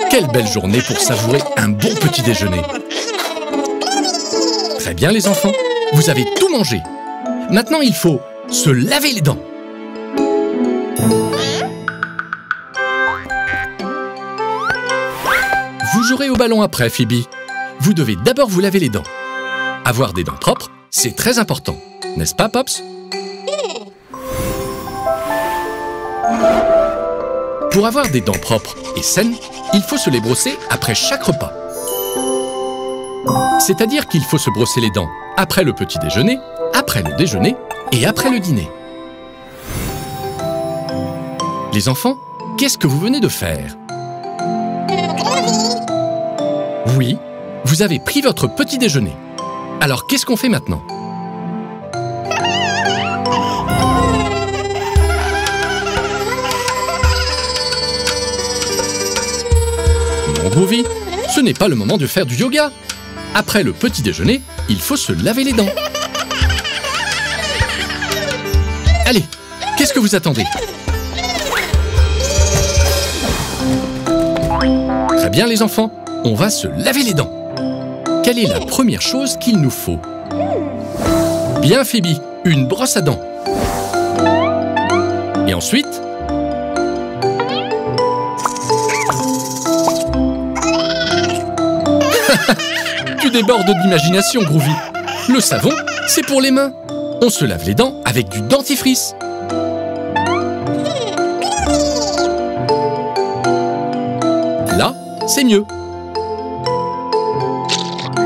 Quelle belle journée pour savourer un bon petit déjeuner. Très bien les enfants, vous avez tout mangé. Maintenant il faut se laver les dents. Vous jouerez au ballon après, Phoebe. Vous devez d'abord vous laver les dents. Avoir des dents propres, c'est très important. N'est-ce pas, Pops? Pour avoir des dents propres et saines, il faut se les brosser après chaque repas. C'est-à-dire qu'il faut se brosser les dents après le petit déjeuner, après le déjeuner et après le dîner. Les enfants, qu'est-ce que vous venez de faire? Oui, vous avez pris votre petit déjeuner. Alors qu'est-ce qu'on fait maintenant? Non, Groovy, ce n'est pas le moment de faire du yoga. Après le petit déjeuner, il faut se laver les dents. Allez, qu'est-ce que vous attendez? Très bien les enfants, on va se laver les dents. Quelle est la première chose qu'il nous faut? Bien Phoebe, une brosse à dents. Et ensuite, tu débordes d'imagination, Groovy. Le savon, c'est pour les mains. On se lave les dents avec du dentifrice. Là, c'est mieux.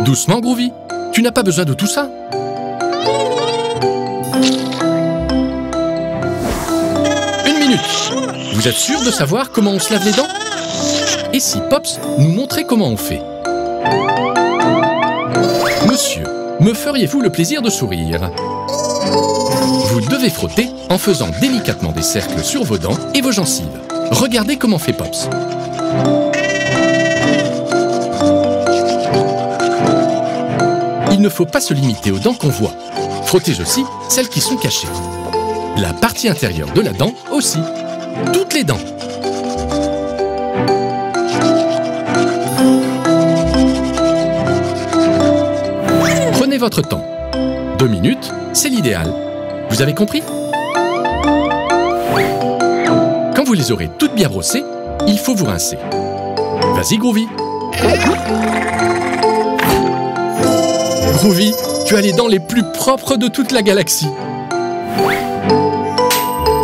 Doucement, Groovy. Tu n'as pas besoin de tout ça. Une minute. Vous êtes sûr de savoir comment on se lave les dents? Et si Pops nous montrait comment on fait? Monsieur, me feriez-vous le plaisir de sourire? Vous devez frotter en faisant délicatement des cercles sur vos dents et vos gencives. Regardez comment fait Pops. Il ne faut pas se limiter aux dents qu'on voit. Frottez aussi celles qui sont cachées. La partie intérieure de la dent aussi. Toutes les dents. Prenez votre temps. 2 minutes, c'est l'idéal. Vous avez compris? Quand vous les aurez toutes bien brossées, il faut vous rincer. Vas-y, Groovy. Groovy, tu as les dents les plus propres de toute la galaxie.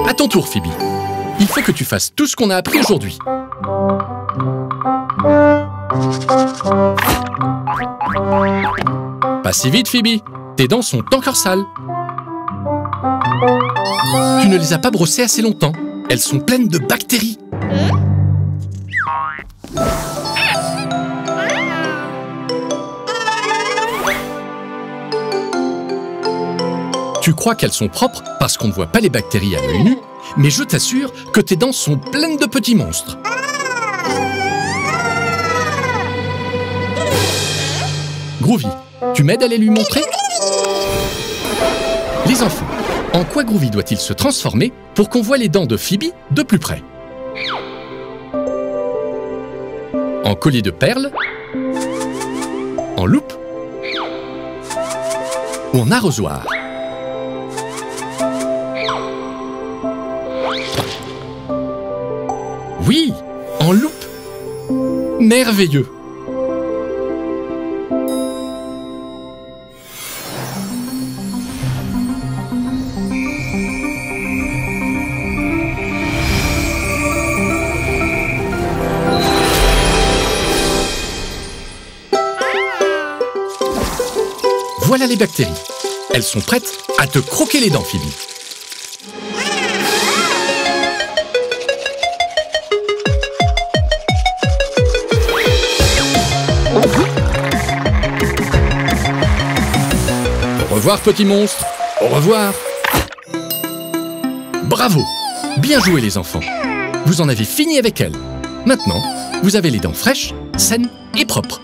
À ton tour, Phoebe. Il faut que tu fasses tout ce qu'on a appris aujourd'hui. Pas si vite, Phoebe. Tes dents sont encore sales. Tu ne les as pas brossées assez longtemps. Elles sont pleines de bactéries. Tu crois qu'elles sont propres parce qu'on ne voit pas les bactéries à l'œil nu, mais je t'assure que tes dents sont pleines de petits monstres. Groovy, tu m'aides à les lui montrer? Les enfants, en quoi Groovy doit-il se transformer pour qu'on voit les dents de Phoebe de plus près? En collier de perles? En loupe? Ou en arrosoir? Oui, en loupe. Merveilleux. Voilà les bactéries. Elles sont prêtes à te croquer les dents, Phoebe. Au revoir, petit monstre. Au revoir. Bravo. Bien joué, les enfants. Vous en avez fini avec elles. Maintenant, vous avez les dents fraîches, saines et propres.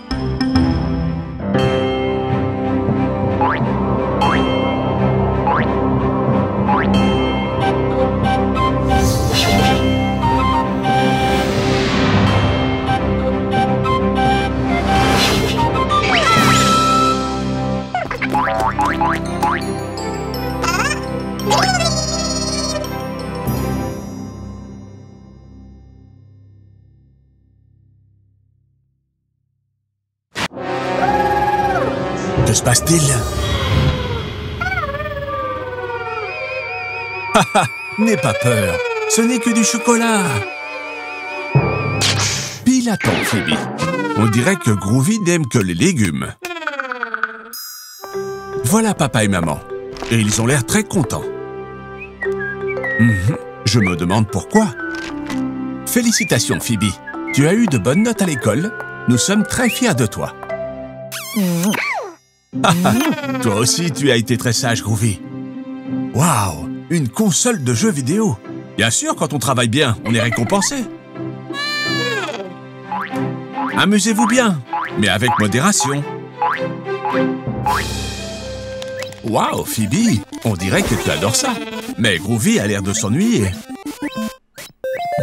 se passe-t-il? Haha, n'aie pas peur. Ce n'est que du chocolat. Pile à temps, Phoebe. On dirait que Groovy n'aime que les légumes. Voilà papa et maman. Et ils ont l'air très contents. Je me demande pourquoi. Félicitations, Phoebe. Tu as eu de bonnes notes à l'école. Nous sommes très fiers de toi. Toi aussi, tu as été très sage, Groovy. Waouh, une console de jeux vidéo. Bien sûr, quand on travaille bien, on est récompensé. Amusez-vous bien, mais avec modération. Waouh, Phoebe, on dirait que tu adores ça. Mais Groovy a l'air de s'ennuyer.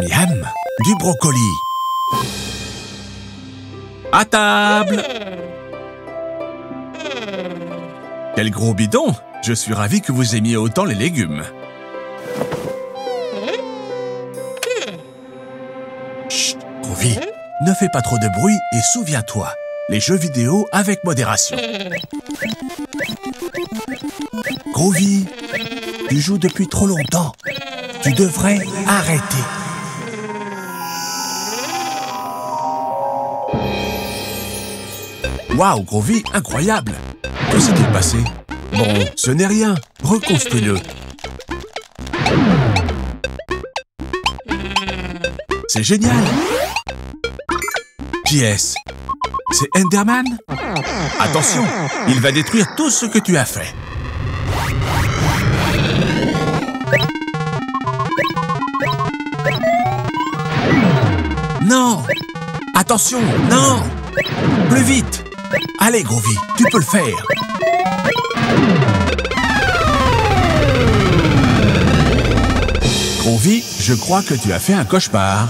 Miam, du brocoli. À table. Quel gros bidon! Je suis ravi que vous aimiez autant les légumes. Chut, Groovy, ne fais pas trop de bruit et souviens-toi, les jeux vidéo avec modération. Groovy, tu joues depuis trop longtemps. Tu devrais arrêter. Waouh, Groovy, incroyable! Que s'est-il passé? Bon, ce n'est rien. Reconstruis-le. C'est génial! Qui est-ce? C'est Enderman? Attention, il va détruire tout ce que tu as fait. Non! Attention, non! Plus vite! Allez, Groovy, tu peux le faire! Groovy, je crois que tu as fait un cauchemar.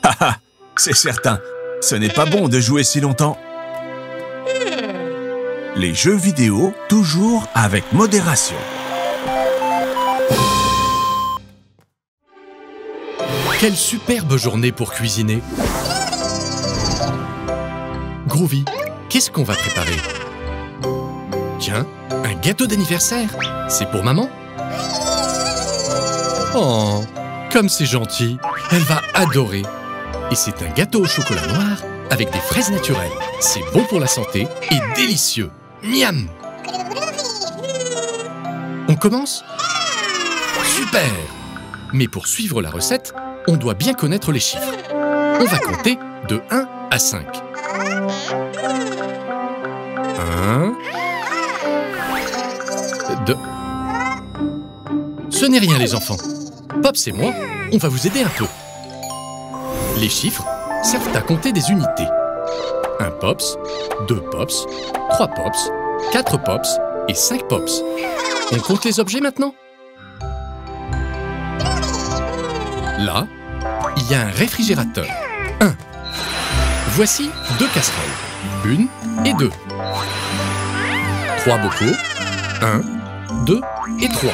Haha, c'est certain. Ce n'est pas bon de jouer si longtemps. Les jeux vidéo, toujours avec modération. Quelle superbe journée pour cuisiner! Groovy, qu'est-ce qu'on va préparer? Tiens, un gâteau d'anniversaire. C'est pour maman? Oh, comme c'est gentil. Elle va adorer. Et c'est un gâteau au chocolat noir avec des fraises naturelles. C'est bon pour la santé et délicieux. Miam! On commence? Super! Mais pour suivre la recette, on doit bien connaître les chiffres. On va compter de 1 à 5. 1, 2. Ce n'est rien les enfants. Pops et moi, on va vous aider un peu. Les chiffres servent à compter des unités. 1 pops, 2 pops, 3 pops, 4 pops et 5 pops. On compte les objets maintenant? Là, il y a un réfrigérateur. 1. Voici 2 casseroles. 1 et 2. 3 bocaux. 1, 2 et 3.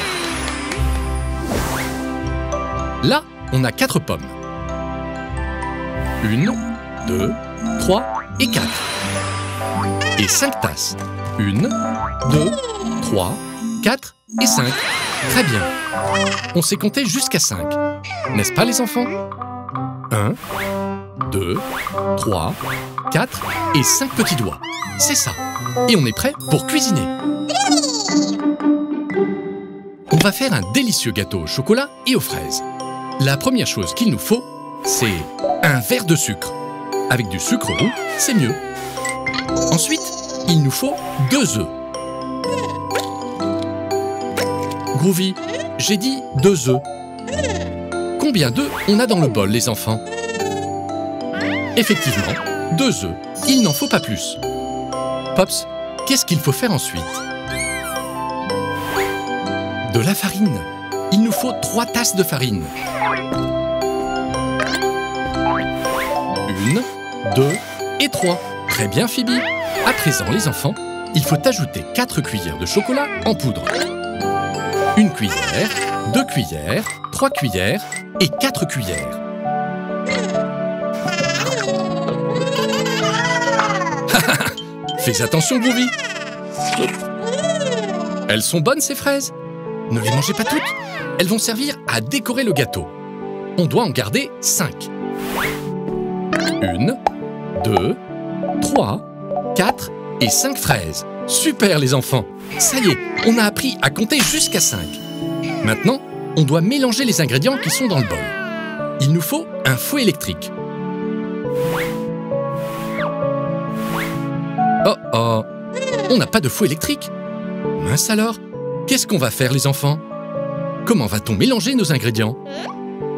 Là, on a 4 pommes. 1, 2, 3 et 4. Et 5 tasses. 1, 2, 3, 4 et 5. Très bien. On sait compter jusqu'à 5. N'est-ce pas les enfants? 1, 2, 3, 4 et 5 petits doigts. C'est ça. Et on est prêt pour cuisiner. On va faire un délicieux gâteau au chocolat et aux fraises. La première chose qu'il nous faut, c'est un verre de sucre. Avec du sucre roux, c'est mieux. Ensuite, il nous faut 2 œufs. Groovy, j'ai dit 2 œufs. Combien d'œufs on a dans le bol, les enfants? Effectivement, 2 œufs. Il n'en faut pas plus. Pops, qu'est-ce qu'il faut faire ensuite? De la farine. Il nous faut 3 tasses de farine. 1, 2 et 3. Très bien, Phoebe. À présent, les enfants, il faut ajouter 4 cuillères de chocolat en poudre. 1 cuillère, 2 cuillères, 3 cuillères et 4 cuillères. Fais attention, Groovy. Elles sont bonnes, ces fraises. Ne les mangez pas toutes. Elles vont servir à décorer le gâteau. On doit en garder 5. 1, 2, 3, 4 et 5 fraises. Super, les enfants. Ça y est, on a appris à compter jusqu'à 5. Maintenant, on doit mélanger les ingrédients qui sont dans le bol. Il nous faut un fouet électrique. Oh oh, on n'a pas de fouet électrique. Mince alors, qu'est-ce qu'on va faire, les enfants? Comment va-t-on mélanger nos ingrédients?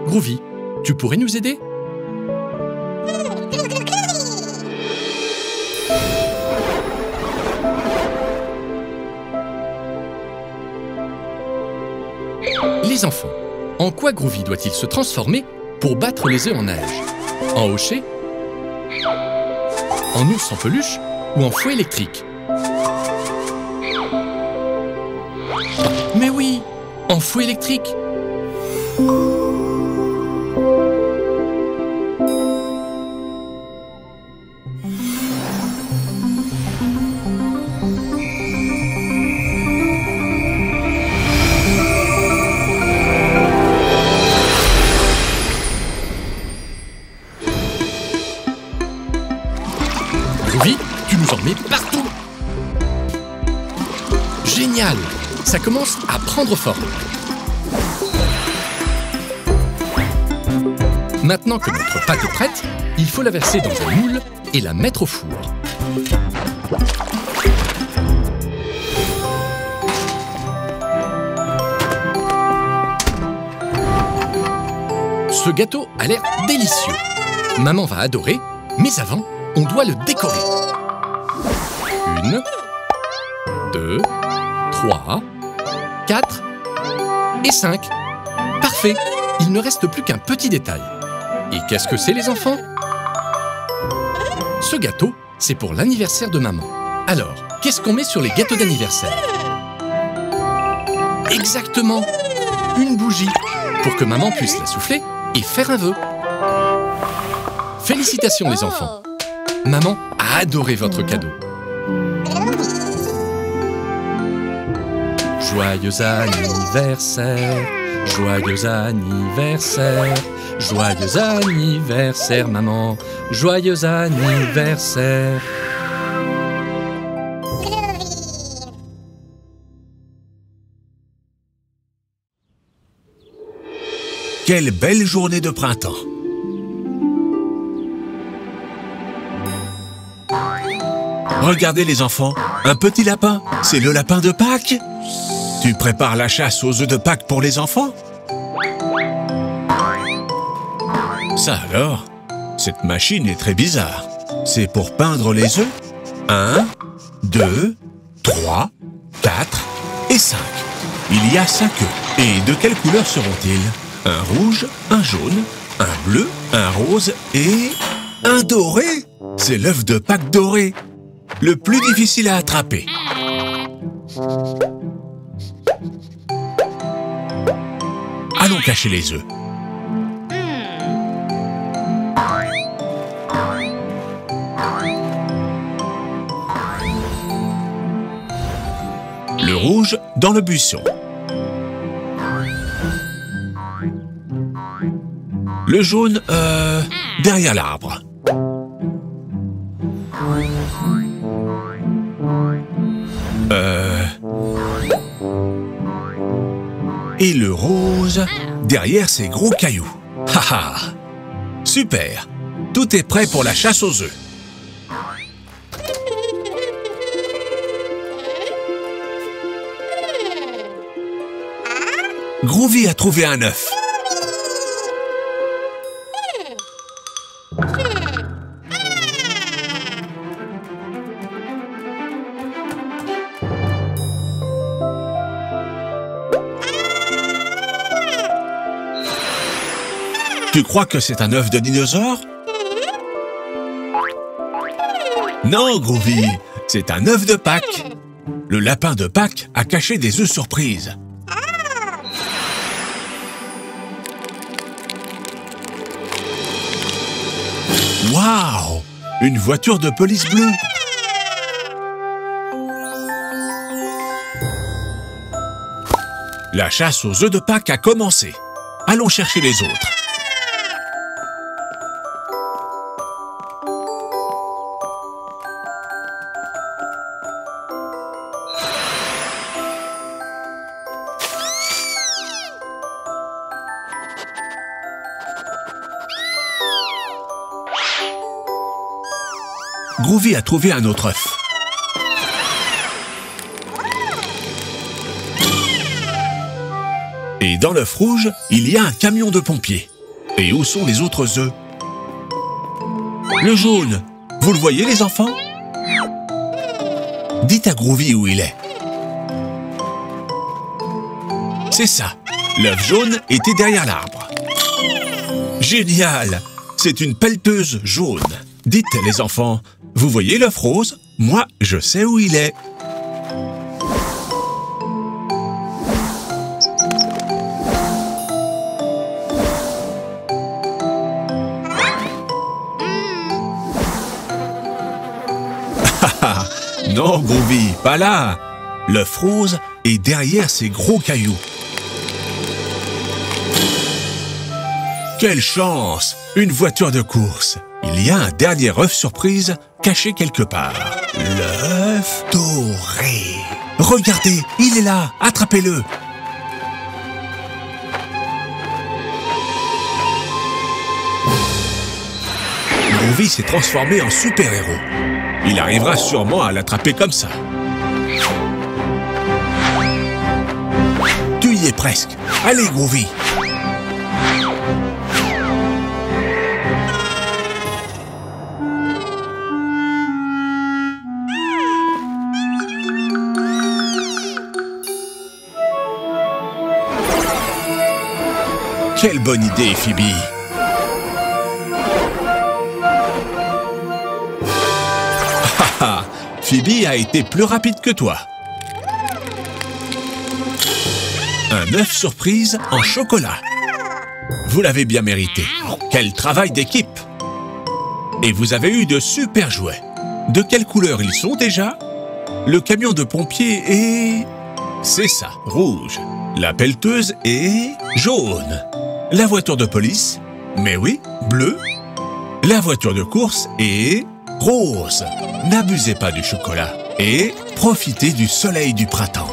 Groovy, tu pourrais nous aider? Les enfants, en quoi Groovy doit-il se transformer pour battre les œufs en neige? En hochet? En ours en peluche? Ou en fouet électrique? Mais oui, en fouet électrique. Groovy, tu nous en mets partout. Génial! Ça commence à prendre forme. Maintenant que notre pâte est prête, il faut la verser dans un moule et la mettre au four. Ce gâteau a l'air délicieux. Maman va adorer, mais avant, on doit le décorer. 1, 2, 3, 4 et 5. Parfait, il ne reste plus qu'un petit détail. Et qu'est-ce que c'est, les enfants? Ce gâteau, c'est pour l'anniversaire de maman. Alors, qu'est-ce qu'on met sur les gâteaux d'anniversaire? Exactement, une bougie, pour que maman puisse la souffler et faire un vœu. Félicitations, les enfants. Maman a adoré votre cadeau. Joyeux anniversaire, joyeux anniversaire, joyeux anniversaire, maman, joyeux anniversaire. Quelle belle journée de printemps! Regardez les enfants, un petit lapin, c'est le lapin de Pâques. Tu prépares la chasse aux œufs de Pâques pour les enfants? Ça alors, cette machine est très bizarre. C'est pour peindre les œufs? 1, 2, 3, 4 et 5. Il y a 5 œufs. Et de quelle couleur seront-ils? Un rouge, un jaune, un bleu, un rose et un doré. C'est l'œuf de Pâques doré. Le plus difficile à attraper. Allons cacher les œufs. Le rouge dans le buisson. Le jaune, derrière l'arbre. Et le rose, derrière ces gros cailloux. Haha! Super! Tout est prêt pour la chasse aux œufs. Groovy a trouvé un œuf. Tu crois que c'est un œuf de dinosaure? Non, Groovy, c'est un œuf de Pâques. Le lapin de Pâques a caché des œufs surprises. Waouh! Une voiture de police bleue. La chasse aux œufs de Pâques a commencé. Allons chercher les autres. Groovy a trouvé un autre œuf. Et dans l'œuf rouge, il y a un camion de pompiers. Et où sont les autres œufs? Le jaune, vous le voyez les enfants? Dites à Groovy où il est. C'est ça, l'œuf jaune était derrière l'arbre. Génial! C'est une pelleteuse jaune. Dites les enfants, vous voyez l'œuf rose? Moi, je sais où il est. Non, Groovy, pas là. L'œuf rose est derrière ces gros cailloux. Quelle chance! Une voiture de course. Il y a un dernier œuf surprise caché quelque part. L'œuf doré. Regardez, il est là. Attrapez-le. Groovy s'est transformé en super-héros. Il arrivera sûrement à l'attraper comme ça. Tu y es presque. Allez, Groovy. Quelle bonne idée, Phoebe. Phoebe a été plus rapide que toi. Un œuf surprise en chocolat. Vous l'avez bien mérité. Quel travail d'équipe! Et vous avez eu de super jouets. De quelle couleur ils sont déjà? Le camion de pompiers est... C'est ça, rouge. La pelleteuse est... jaune. La voiture de police? Mais oui, bleu. La voiture de course est... rose. N'abusez pas du chocolat et profitez du soleil du printemps.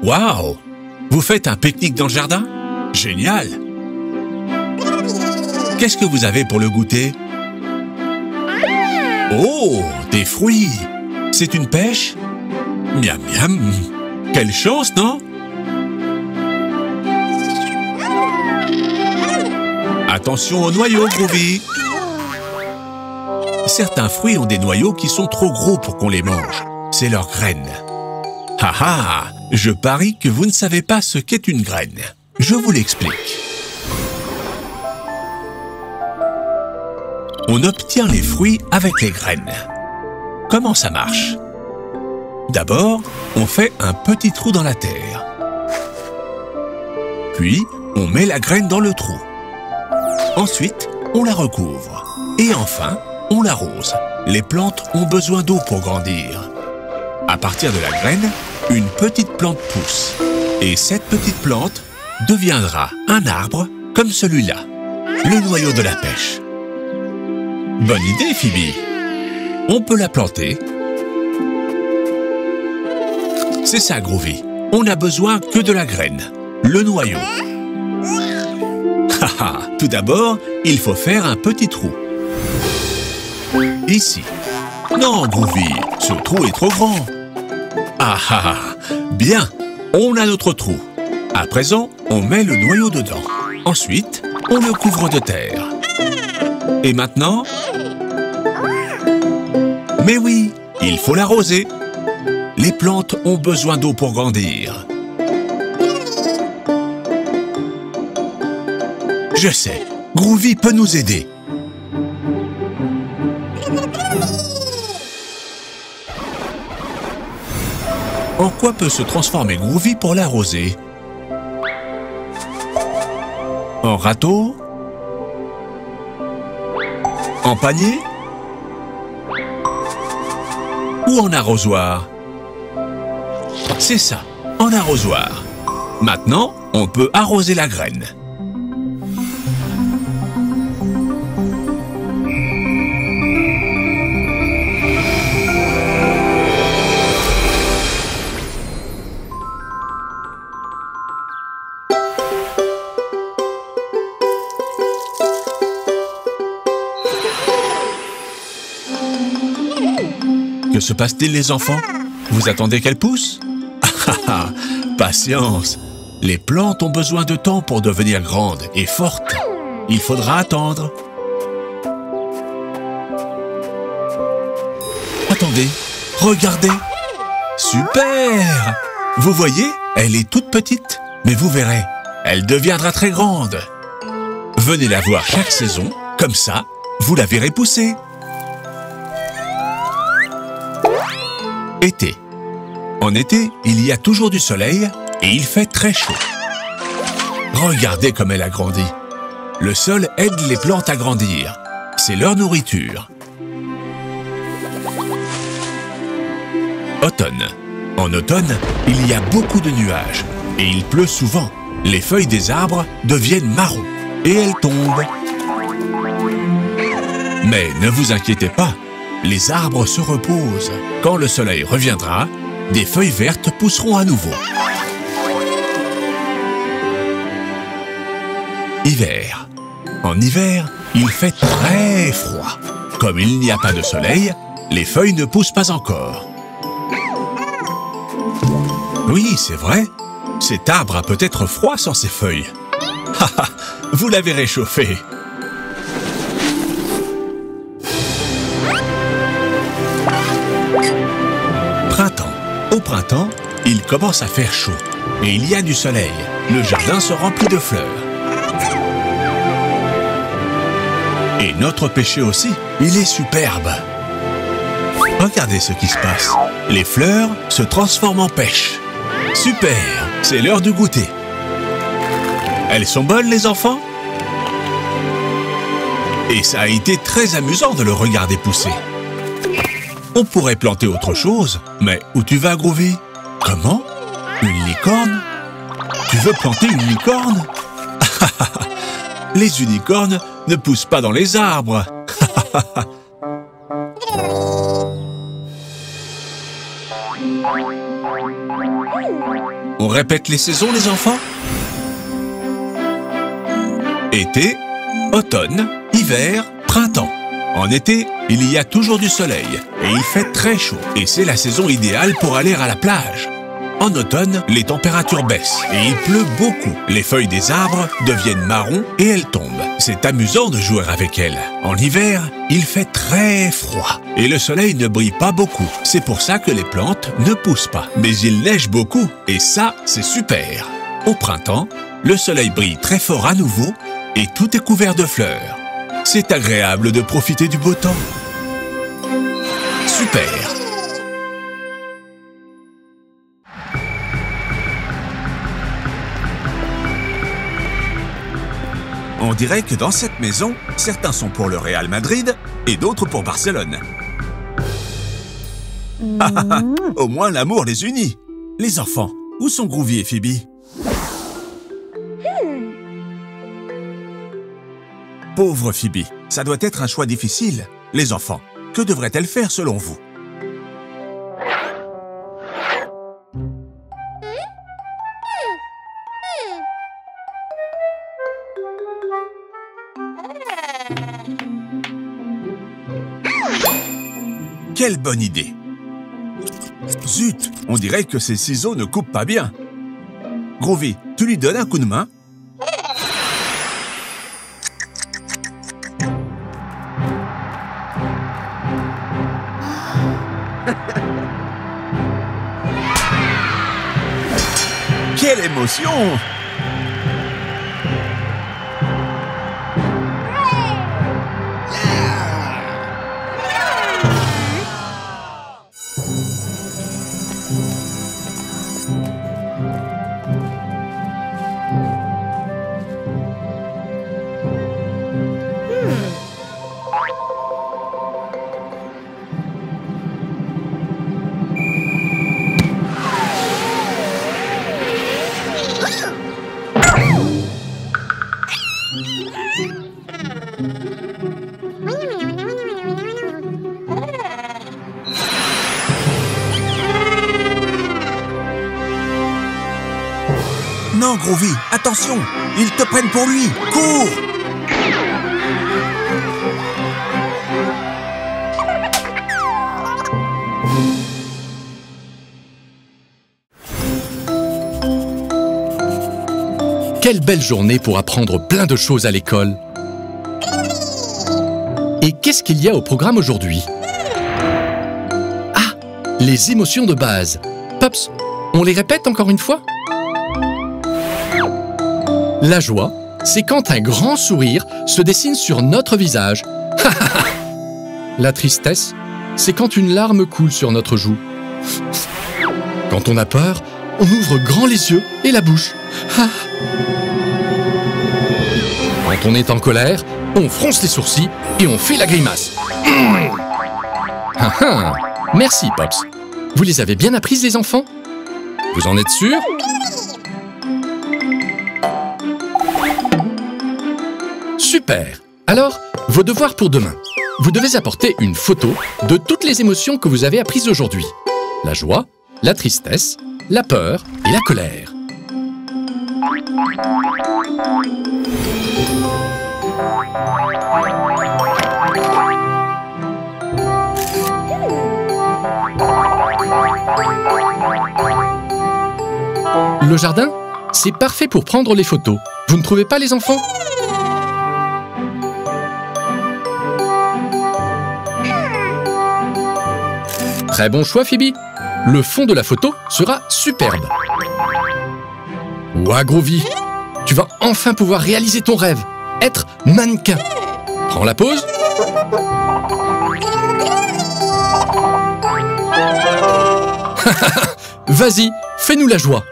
Waouh! Vous faites un pique-nique dans le jardin? Génial! Qu'est-ce que vous avez pour le goûter? Oh! Des fruits! C'est une pêche? Miam miam! Quelle chance, non? Attention aux noyaux, Groovy. Certains fruits ont des noyaux qui sont trop gros pour qu'on les mange. C'est leurs graines. Ha ha! Je parie que vous ne savez pas ce qu'est une graine. Je vous l'explique. On obtient les fruits avec les graines. Comment ça marche? D'abord, on fait un petit trou dans la terre. Puis, on met la graine dans le trou. Ensuite, on la recouvre. Et enfin, on l'arrose. Les plantes ont besoin d'eau pour grandir. À partir de la graine, une petite plante pousse. Et cette petite plante deviendra un arbre comme celui-là, le noyau de la pêche. Bonne idée, Phoebe. On peut la planter. C'est ça, Groovy. On n'a besoin que de la graine, le noyau. Haha, tout d'abord, il faut faire un petit trou. Ici. Non, Groovy, ce trou est trop grand. Ah ah, bien, on a notre trou. À présent, on met le noyau dedans. Ensuite, on le couvre de terre. Et maintenant? Mais oui, il faut l'arroser. Les plantes ont besoin d'eau pour grandir. Je sais, Groovy peut nous aider. En quoi peut se transformer Groovy pour l'arroser? En râteau? En panier? ou en arrosoir? C'est ça, en arrosoir. Maintenant, on peut arroser la graine. Que se passe-t-il, les enfants? Vous attendez qu'elle pousse? Patience! Les plantes ont besoin de temps pour devenir grandes et fortes. Il faudra attendre. Attendez, regardez! Super! Vous voyez, elle est toute petite, mais vous verrez, elle deviendra très grande. Venez la voir chaque saison, comme ça, vous la verrez pousser. Été. En été, il y a toujours du soleil et il fait très chaud. Regardez comme elle a grandi. Le sol aide les plantes à grandir. C'est leur nourriture. Automne. En automne, il y a beaucoup de nuages et il pleut souvent. Les feuilles des arbres deviennent marron et elles tombent. Mais ne vous inquiétez pas, les arbres se reposent. Quand le soleil reviendra, des feuilles vertes pousseront à nouveau. Hiver. En hiver, il fait très froid. Comme il n'y a pas de soleil, les feuilles ne poussent pas encore. Oui, c'est vrai. Cet arbre a peut-être froid sans ses feuilles. Vous l'avez réchauffé. Printemps. Au printemps, il commence à faire chaud et il y a du soleil. Le jardin se remplit de fleurs. Et notre pêcher aussi, il est superbe. Regardez ce qui se passe. Les fleurs se transforment en pêche. Super, c'est l'heure du goûter. Elles sont bonnes, les enfants? Et ça a été très amusant de le regarder pousser. On pourrait planter autre chose, mais où tu vas, Groovy? Comment? Une licorne? Tu veux planter une licorne? Les unicornes ne poussent pas dans les arbres. On répète les saisons, les enfants? Été, automne, hiver, printemps. En été, il y a toujours du soleil et il fait très chaud. Et c'est la saison idéale pour aller à la plage. En automne, les températures baissent et il pleut beaucoup. Les feuilles des arbres deviennent marron et elles tombent. C'est amusant de jouer avec elles. En hiver, il fait très froid et le soleil ne brille pas beaucoup. C'est pour ça que les plantes ne poussent pas. Mais il neige beaucoup et ça, c'est super. Au printemps, le soleil brille très fort à nouveau et tout est couvert de fleurs. C'est agréable de profiter du beau temps. Super! On dirait que dans cette maison, certains sont pour le Real Madrid et d'autres pour Barcelone. Au moins l'amour les unit. Les enfants, où sont Groovy et Phoebe? Pauvre Phoebe, ça doit être un choix difficile. Les enfants, que devrait-elle faire selon vous? Quelle bonne idée! Zut, on dirait que ces ciseaux ne coupent pas bien. Groovy, tu lui donnes un coup de main? Quelle émotion! Non, Groovy, attention! Ils te prennent pour lui! Cours! Quelle belle journée pour apprendre plein de choses à l'école. Et qu'est-ce qu'il y a au programme aujourd'hui? Ah, les émotions de base. Pops, on les répète encore une fois? La joie, c'est quand un grand sourire se dessine sur notre visage. La tristesse, c'est quand une larme coule sur notre joue. Quand on a peur, on ouvre grand les yeux et la bouche. Quand on est en colère, on fronce les sourcils et on fait la grimace. Merci, Pops. Vous les avez bien apprises, les enfants? Vous en êtes sûrs? Super! Alors, vos devoirs pour demain. Vous devez apporter une photo de toutes les émotions que vous avez apprises aujourd'hui. La joie, la tristesse, la peur et la colère. Le jardin, c'est parfait pour prendre les photos. Vous ne trouvez pas, les enfants? Très bon choix, Phoebe. Le fond de la photo sera superbe. Ouah, Groovy, tu vas enfin pouvoir réaliser ton rêve, être mannequin. Prends la pause. Vas-y, fais-nous la joie.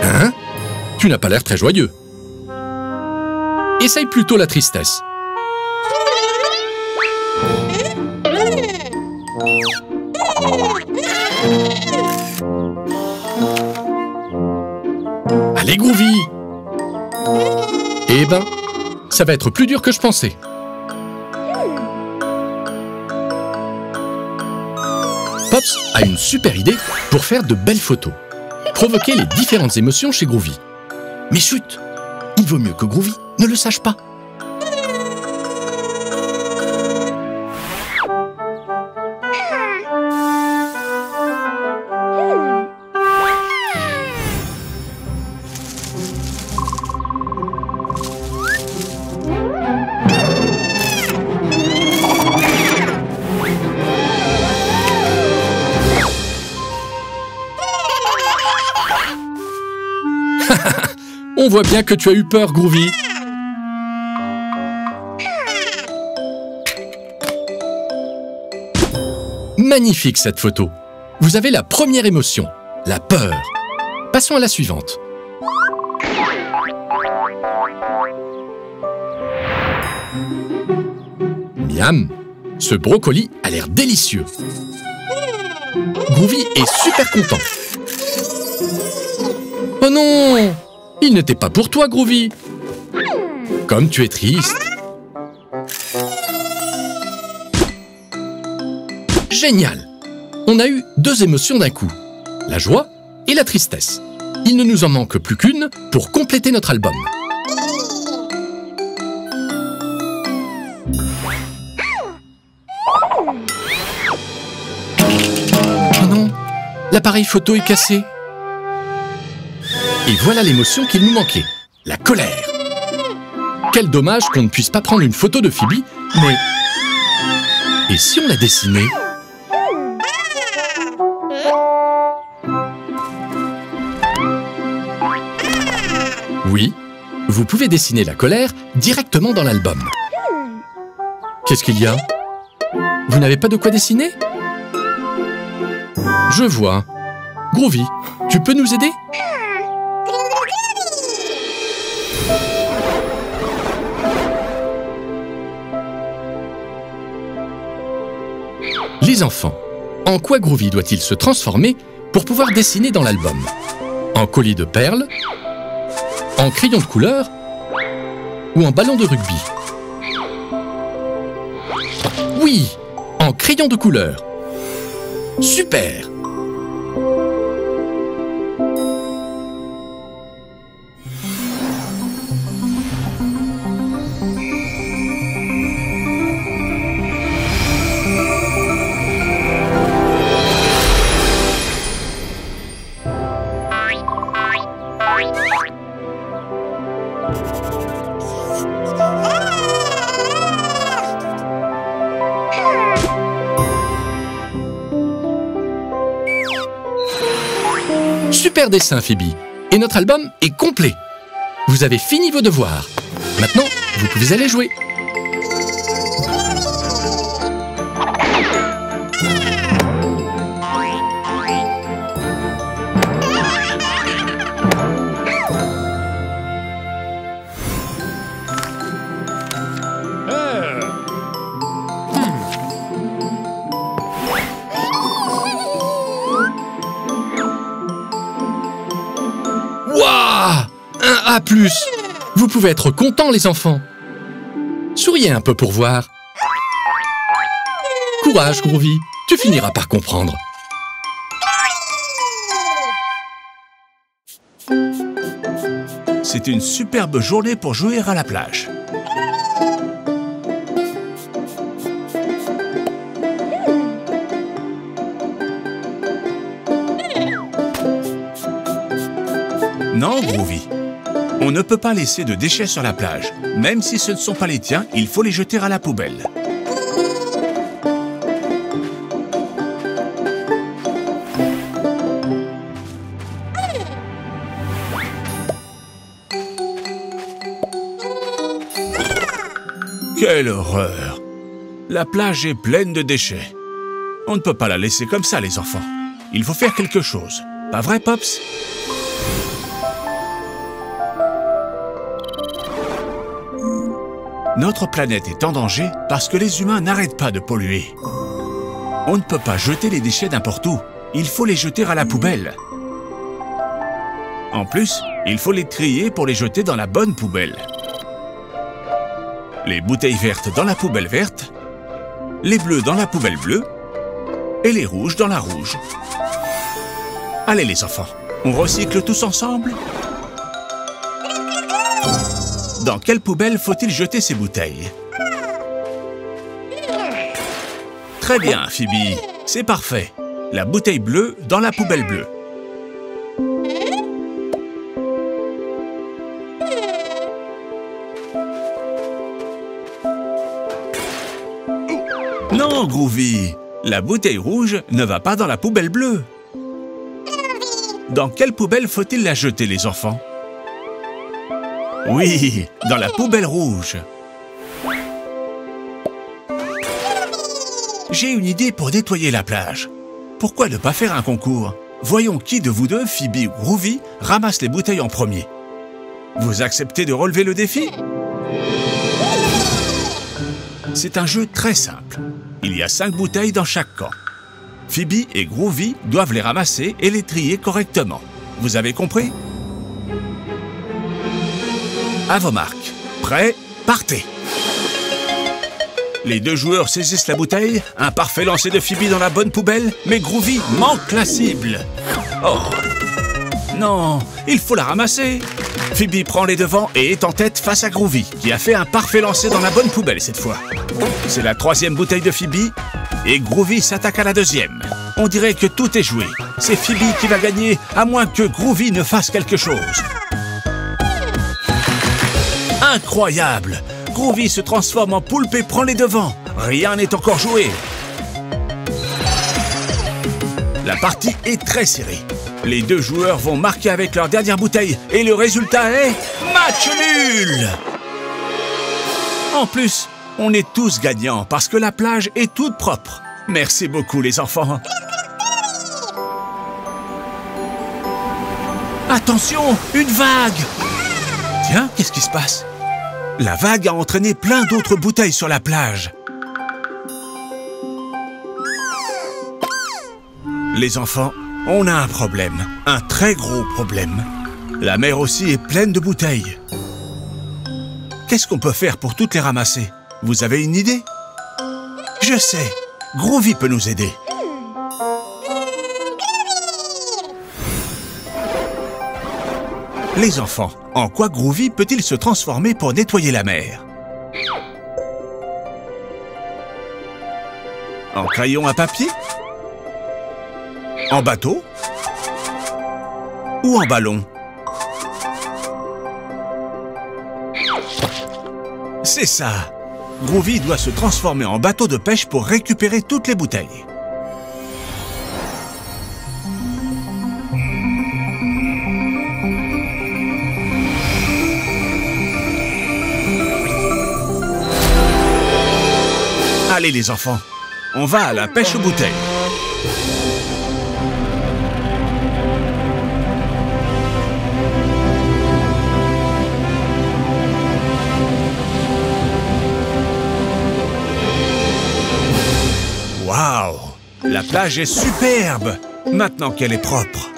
Hein? Tu n'as pas l'air très joyeux. Essaye plutôt la tristesse. Allez, Groovy! Eh ben, ça va être plus dur que je pensais. Pops a une super idée pour faire de belles photos. Provoquer les différentes émotions chez Groovy. Mais chut! Il vaut mieux que Groovy ne le sache pas. On voit bien que tu as eu peur, Groovy. Magnifique cette photo. Vous avez la première émotion, la peur. Passons à la suivante. Miam, ce brocoli a l'air délicieux. Groovy est super content. Oh non! Il n'était pas pour toi, Groovy. Comme tu es triste. Génial! On a eu deux émotions d'un coup. La joie et la tristesse. Il ne nous en manque plus qu'une pour compléter notre album. Oh non! L'appareil photo est cassé. Et voilà l'émotion qu'il nous manquait, la colère. Quel dommage qu'on ne puisse pas prendre une photo de Phoebe, mais... Et si on la dessinait? Oui, vous pouvez dessiner la colère directement dans l'album. Qu'est-ce qu'il y a? Vous n'avez pas de quoi dessiner? Je vois. Groovy, tu peux nous aider? Les enfants, en quoi Groovy doit-il se transformer pour pouvoir dessiner dans l'album? En collier de perles? En crayon de couleur? Ou en ballon de rugby? Oui, en crayon de couleur. Super! Super dessin, Phoebe. Et notre album est complet. Vous avez fini vos devoirs. Maintenant, vous pouvez aller jouer. Waouh! Un A+. Vous pouvez être contents, les enfants. Souriez un peu pour voir. Courage, Groovy. Tu finiras par comprendre. C'est une superbe journée pour jouer à la plage. Non, Groovy. On ne peut pas laisser de déchets sur la plage. Même si ce ne sont pas les tiens, il faut les jeter à la poubelle. Quelle horreur! La plage est pleine de déchets. On ne peut pas la laisser comme ça, les enfants. Il faut faire quelque chose. Pas vrai, Pops? Notre planète est en danger parce que les humains n'arrêtent pas de polluer. On ne peut pas jeter les déchets n'importe où. Il faut les jeter à la poubelle. En plus, il faut les trier pour les jeter dans la bonne poubelle. Les bouteilles vertes dans la poubelle verte, les bleus dans la poubelle bleue et les rouges dans la rouge. Allez les enfants, on recycle tous ensemble? Dans quelle poubelle faut-il jeter ces bouteilles? Très bien, Phoebe, c'est parfait. La bouteille bleue dans la poubelle bleue. Non, Groovy, la bouteille rouge ne va pas dans la poubelle bleue. Dans quelle poubelle faut-il la jeter, les enfants? Oui, dans la poubelle rouge. J'ai une idée pour nettoyer la plage. Pourquoi ne pas faire un concours? Voyons qui de vous deux, Phoebe ou Groovy, ramasse les bouteilles en premier. Vous acceptez de relever le défi? C'est un jeu très simple. Il y a 5 bouteilles dans chaque camp. Phoebe et Groovy doivent les ramasser et les trier correctement. Vous avez compris? À vos marques. Prêts? Partez! Les deux joueurs saisissent la bouteille. Un parfait lancer de Phoebe dans la bonne poubelle, mais Groovy manque la cible. Oh! Non, il faut la ramasser. Phoebe prend les devants et est en tête face à Groovy, qui a fait un parfait lancer dans la bonne poubelle cette fois. C'est la 3e bouteille de Phoebe, et Groovy s'attaque à la 2e. On dirait que tout est joué. C'est Phoebe qui va gagner, à moins que Groovy ne fasse quelque chose. Incroyable! Groovy se transforme en poulpe et prend les devants. Rien n'est encore joué. La partie est très serrée. Les deux joueurs vont marquer avec leur dernière bouteille et le résultat est match nul! En plus, on est tous gagnants parce que la plage est toute propre. Merci beaucoup les enfants. Attention, une vague! Tiens, qu'est-ce qui se passe? La vague a entraîné plein d'autres bouteilles sur la plage. Les enfants, on a un problème, un très gros problème. La mer aussi est pleine de bouteilles. Qu'est-ce qu'on peut faire pour toutes les ramasser? Vous avez une idée? Je sais, Groovy peut nous aider. Les enfants, en quoi Groovy peut-il se transformer pour nettoyer la mer? En crayon à papier? En bateau? Ou en ballon? C'est ça! Groovy doit se transformer en bateau de pêche pour récupérer toutes les bouteilles. Allez les enfants, on va à la pêche aux bouteilles. Waouh! La plage est superbe, maintenant qu'elle est propre.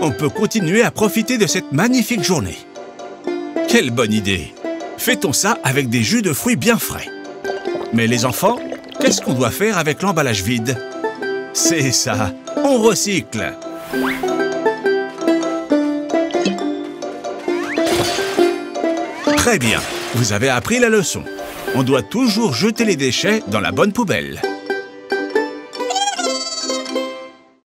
On peut continuer à profiter de cette magnifique journée. Quelle bonne idée! Fêtons ça avec des jus de fruits bien frais. Mais les enfants, qu'est-ce qu'on doit faire avec l'emballage vide? C'est ça, on recycle. Très bien, vous avez appris la leçon. On doit toujours jeter les déchets dans la bonne poubelle.